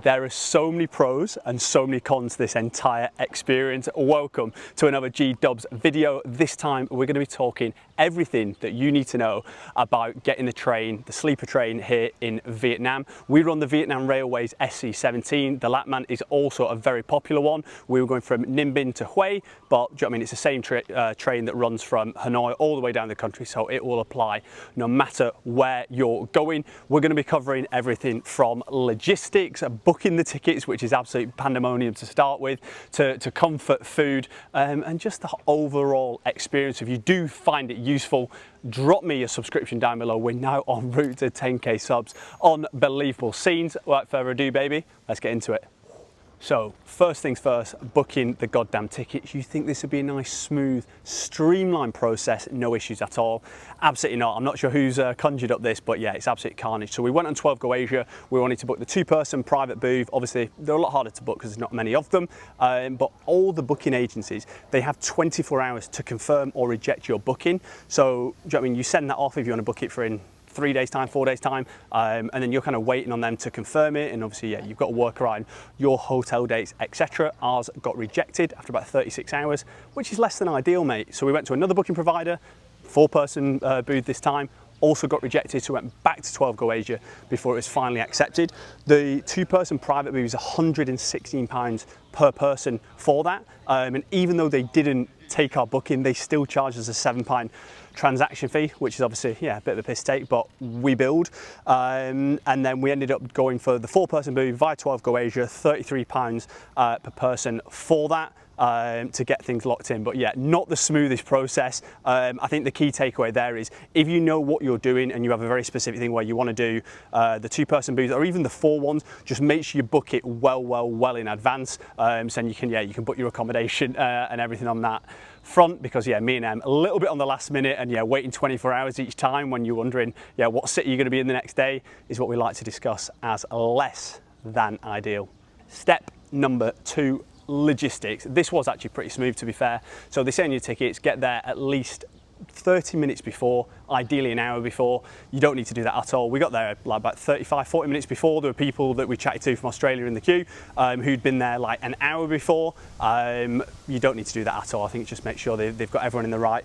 There are so many pros and so many cons to this entire experience. Welcome to another G-Dubs video. This time we're going to be talking everything that you need to know about getting the train, the sleeper train here in Vietnam. We run the Vietnam Railways SE17. The Lapman is also a very popular one. We were going from Nimh Binh to Hue, but do you know what I mean? It's the same train that runs from Hanoi all the way down the country, so it will apply no matter where you're going. We're going to be covering everything from logistics, booking the tickets, which is absolute pandemonium to start with, to comfort, food, and just the overall experience. If you do find it useful, drop me a subscription down below. We're now en route to 10k subs. Unbelievable scenes. Without further ado, baby, let's get into it. So first things first, booking the goddamn tickets. You think this would be a nice, smooth, streamlined process, no issues at all. Absolutely not. I'm not sure who's conjured up this, but yeah, it's absolute carnage. So we went on 12 Go Asia. We wanted to book the two-person private booth. Obviously, they're a lot harder to book because there's not many of them. But all the booking agencies, they have 24 hours to confirm or reject your booking. So, do you know what I mean? You send that off if you want to book it for in 3 days time, 4 days time, and then you're kind of waiting on them to confirm it. And obviously, yeah, you've got to work around your hotel dates, etc. Ours got rejected after about 36 hours, which is less than ideal, mate. So we went to another booking provider, 4-person booth this time, also got rejected. So we went back to 12 Go Asia before it was finally accepted. The 2-person private booth is £116 per person for that. And even though they didn't take our booking, they still charged us a £7 transaction fee, which is obviously, yeah, a bit of a piss take, but we billed. And then we ended up going for the 4-person booth via 12 Go Asia, £33 per person for that. To get things locked in. But yeah, not the smoothest process. I think the key takeaway there is if you know what you're doing and you have a very specific thing where you want to do the 2-person booth or even the 4 ones, just make sure you book it well in advance, so you can book your accommodation and everything on that front. Because yeah, me and Em a little bit on the last minute, and yeah, waiting 24 hours each time when you're wondering, yeah, what city you're going to be in the next day is what we like to discuss as less than ideal. Step number 2, logistics. This was actually pretty smooth, to be fair. So they send you tickets, get there at least 30 minutes before, ideally an hour before. You don't need to do that at all. We got there like about 35-40 minutes before. There were people that we chatted to from Australia in the queue who'd been there like an hour before. You don't need to do that at all. I think just make sure they've got everyone in the right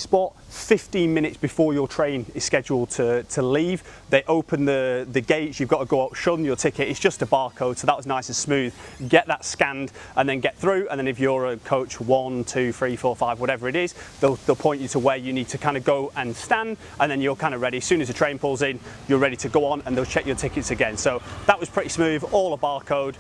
spot. 15 minutes before your train is scheduled to leave, they open the gates. You've got to go out, show them your ticket. It's just a barcode, so that was nice and smooth. Get that scanned and then get through. And then if you're a coach 1, 2, 3, 4, 5, whatever it is, they'll point you to where you need to kind of go and stand, and then you're kind of ready. As soon as the train pulls in, you're ready to go on, and they'll check your tickets again. So that was pretty smooth, all a barcode.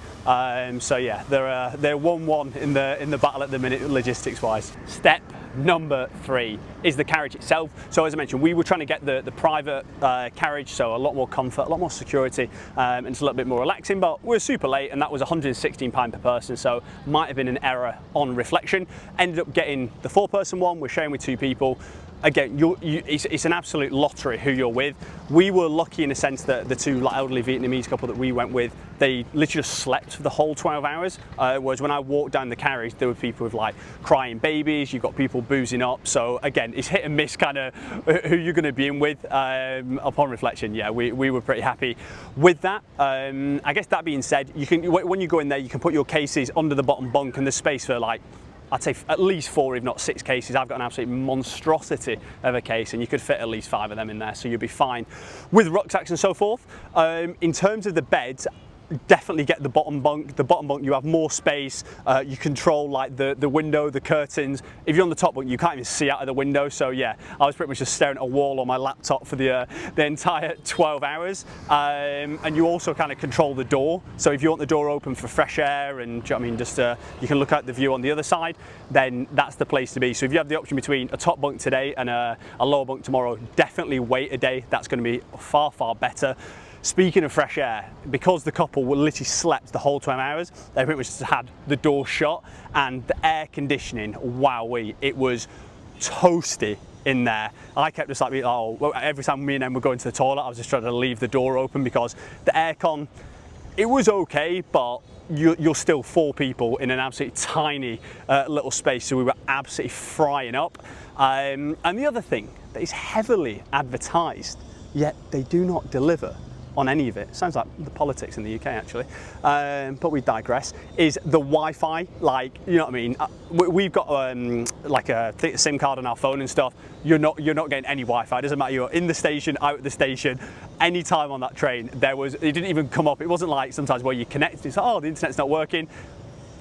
So yeah, they're 1-1 in the battle at the minute, logistics wise. Step number 3 is the carriage itself. So as I mentioned, we were trying to get the private carriage, so a lot more comfort, a lot more security, and it's a little bit more relaxing, but we're super late, and that was £116 per person, so might have been an error on reflection. Ended up getting the 4-person one. We're sharing with 2 people. Again, it's an absolute lottery who you're with. We were lucky in a sense that the 2 elderly Vietnamese couple that we went with, they literally just slept for the whole 12 hours. Whereas when I walked down the carriage, there were people with like crying babies, you've got people boozing up. So again, it's hit and miss kind of who you're going to be in with. Upon reflection, yeah, we were pretty happy with that. I guess that being said, you can, when you go in there, you can put your cases under the bottom bunk, and there's space for like, I'd say at least 4, if not 6 cases. I've got an absolute monstrosity of a case, and you could fit at least 5 of them in there, so you'll be fine with rucksacks and so forth. In terms of the beds, definitely get the bottom bunk. The bottom bunk, you have more space. You control like the window, the curtains. If you're on the top bunk, you can't even see out of the window. So yeah, I was pretty much just staring at a wall on my laptop for the entire 12 hours. And you also kind of control the door. So if you want the door open for fresh air and, do you know what I mean, just you can look out the view on the other side, then that's the place to be. So if you have the option between a top bunk today and a lower bunk tomorrow, definitely wait a day. That's going to be far better. Speaking of fresh air, because the couple were literally slept the whole 12 hours, they pretty much just had the door shut, and the air conditioning, wowee, it was toasty in there. I kept just like, oh, every time me and Em were going to the toilet, I was just trying to leave the door open because the aircon, it was okay, but you're still 4 people in an absolutely tiny little space, so we were absolutely frying up. And the other thing that is heavily advertised, yet they do not deliver, on any of it. Sounds like the politics in the UK actually, but we digress. Is the Wi-Fi, like, you know what I mean? We've got like a SIM card on our phone and stuff. You're not getting any Wi-Fi. It doesn't matter, you're in the station, out at the station. Any time on that train, it didn't even come up. It wasn't like sometimes where you connect, it's like, oh, the internet's not working.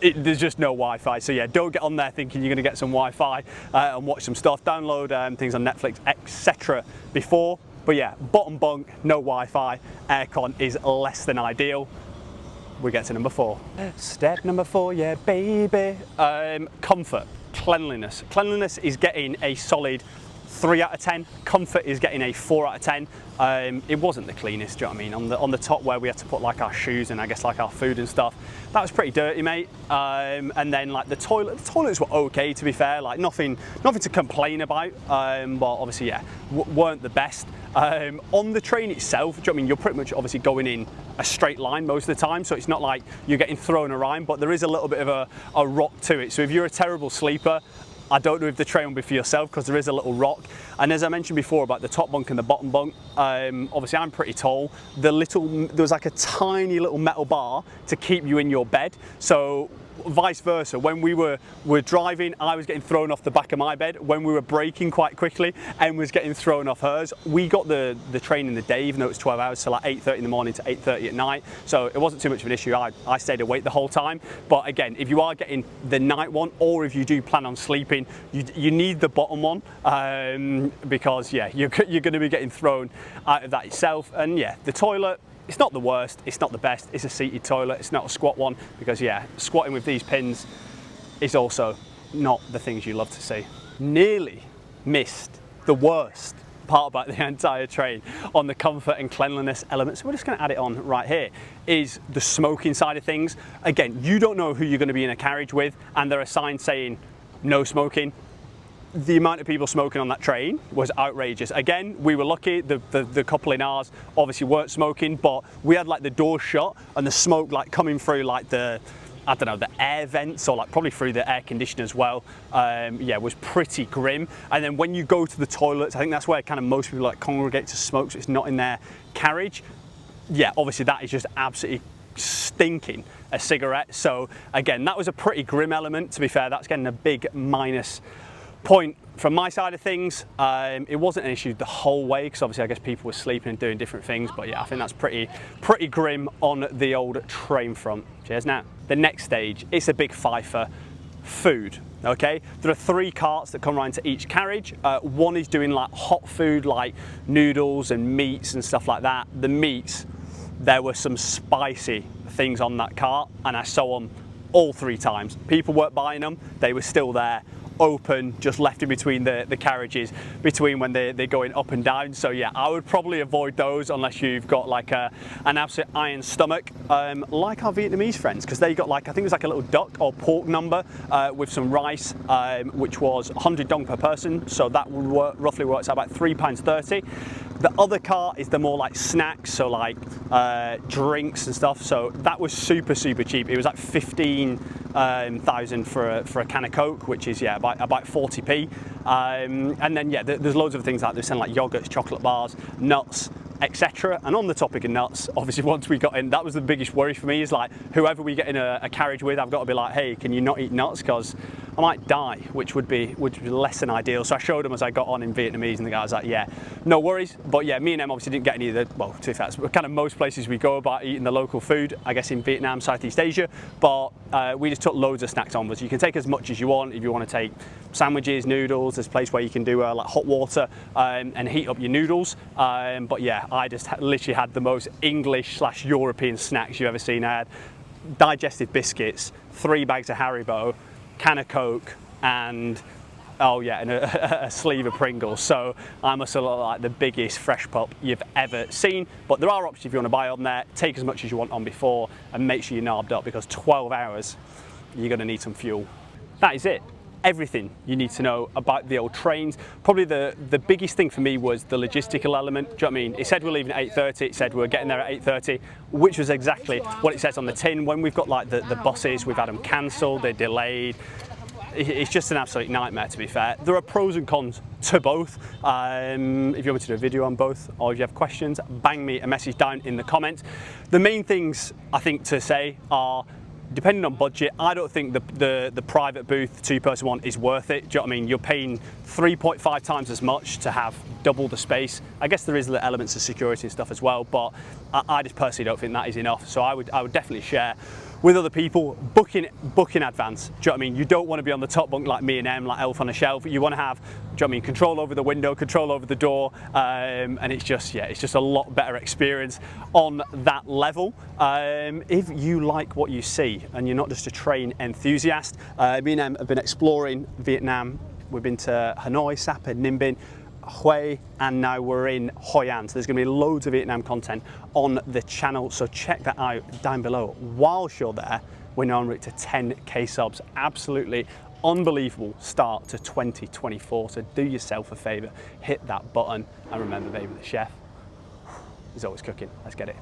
There's just no Wi-Fi, so yeah, don't get on there thinking you're going to get some Wi-Fi and watch some stuff. Download things on Netflix, etc. before. But yeah, bottom bunk, no Wi-Fi, aircon is less than ideal. We get to number 4. Step number 4, yeah, baby. Comfort, cleanliness. Cleanliness is getting a solid 3 out of 10. Comfort is getting a 4 out of 10. It wasn't the cleanest, do you know what I mean? On the top where we had to put like our shoes and I guess like our food and stuff, that was pretty dirty, mate. And then like the toilets were okay, to be fair, like nothing to complain about. But obviously, yeah, weren't the best. On the train itself, do you know what I mean? You're pretty much obviously going in a straight line most of the time, so it's not like you're getting thrown around, but there is a little bit of a rock to it. So if you're a terrible sleeper, I don't know if the train will be for yourself because there is a little rock. And as I mentioned before about the top bunk and the bottom bunk, obviously I'm pretty tall. There was like a tiny little metal bar to keep you in your bed. So vice versa, when we were driving, I was getting thrown off the back of my bed. When we were braking quite quickly, Em was getting thrown off hers. We got the train in the day, even though it was 12 hours, so like 8:30 in the morning to 8:30 at night. So it wasn't too much of an issue. I stayed awake the whole time. But again, if you are getting the night one, or if you do plan on sleeping, you need the bottom one, because yeah, you're going to be getting thrown out of that itself. And yeah, the toilet, it's not the worst, it's not the best, it's a seated toilet, it's not a squat one, because yeah, squatting with these pins is also not the things you love to see. Nearly missed the worst part about the entire train on the comfort and cleanliness element, so we're just going to add it on right here, is the smoking side of things. Again, you don't know who you're going to be in a carriage with, and there are signs saying no smoking. The amount of people smoking on that train was outrageous. Again, we were lucky, the couple in ours obviously weren't smoking, but we had like the door shut and the smoke like coming through like the, I don't know, the air vents, or like probably through the air conditioner as well. Yeah, it was pretty grim. And then when you go to the toilets, I think that's where kind of most people like congregate to smoke, so it's not in their carriage. Yeah, obviously that is just absolutely stinking a cigarette. So again, that was a pretty grim element, to be fair. That's getting a big minus point from my side of things. It wasn't an issue the whole way, because obviously I guess people were sleeping and doing different things, but yeah, I think that's pretty grim on the old train front. Cheers. Now, the next stage, it's a big fifer, food. Okay, there are 3 carts that come around to each carriage. One is doing like hot food, like noodles and meats and stuff like that. The meats, there were some spicy things on that cart, and I saw them all 3 times. People weren't buying them, they were still there, open, just left in between the carriages, between when they're going up and down. So yeah, I would probably avoid those unless you've got like an absolute iron stomach, like our Vietnamese friends, because they got like, I think it was like a little duck or pork number with some rice, which was 100 dong per person, so that roughly works out about £3.30. The other cart is the more like snacks, so like drinks and stuff, so that was super cheap. It was like 15,000 for a can of Coke, which is yeah about 40p. And then yeah, there's loads of things like this, and like yogurts, chocolate bars, nuts, etc. And on the topic of nuts, obviously once we got in, that was the biggest worry for me, is like whoever we get in a carriage with, I've got to be like, hey, can you not eat nuts, because I might die, which would be less than ideal. So I showed them as I got on in Vietnamese, and the guy was like, yeah, no worries. But yeah, me and them obviously didn't get any of the, well, to be fair, it's kind of most places we go about eating the local food, I guess in Vietnam, Southeast Asia, but we just took loads of snacks on. So you can take as much as you want. If you want to take sandwiches, noodles, there's a place where you can do like hot water and heat up your noodles. But yeah, I just literally had the most English/European snacks you've ever seen. I had digestive biscuits, 3 bags of Haribo, can of Coke, and oh yeah, and a sleeve of Pringles. So I must have looked like the biggest fresh pup you've ever seen. But there are options if you want to buy on there. Take as much as you want on before, and make sure you're narbed up, because 12 hours, you're going to need some fuel. That is it. Everything you need to know about the old trains. Probably the biggest thing for me was the logistical element. Do you know what I mean? It said we're leaving at 8:30, it said we're getting there at 8:30, which was exactly what it says on the tin. When we've got like the buses, we've had them cancelled, they're delayed. it's just an absolute nightmare, to be fair. There are pros and cons to both. If you want me to do a video on both, or if you have questions, bang me a message down in the comments. The main things I think to say are, depending on budget, I don't think the private booth, two-person one, is worth it. Do you know what I mean? You're paying 3.5 times as much to have double the space. I guess there is the elements of security and stuff as well, but I just personally don't think that is enough. So I would definitely share with other people, book in advance. Do you know what I mean? You don't want to be on the top bunk like me and Em, like elf on a shelf. You want to have, do you know what I mean, control over the window, control over the door, and it's just a lot better experience on that level. If you like what you see and you're not just a train enthusiast, me and Em have been exploring Vietnam. We've been to Hanoi, Sapa, Nimh Binh, Hue, and now we're in Hoi An. So there's going to be loads of Vietnam content on the channel, so check that out down below. Whilst you're there, we're now en route to 10k subs. Absolutely unbelievable start to 2024. So do yourself a favour, hit that button, and remember, baby, the chef is always cooking. Let's get it.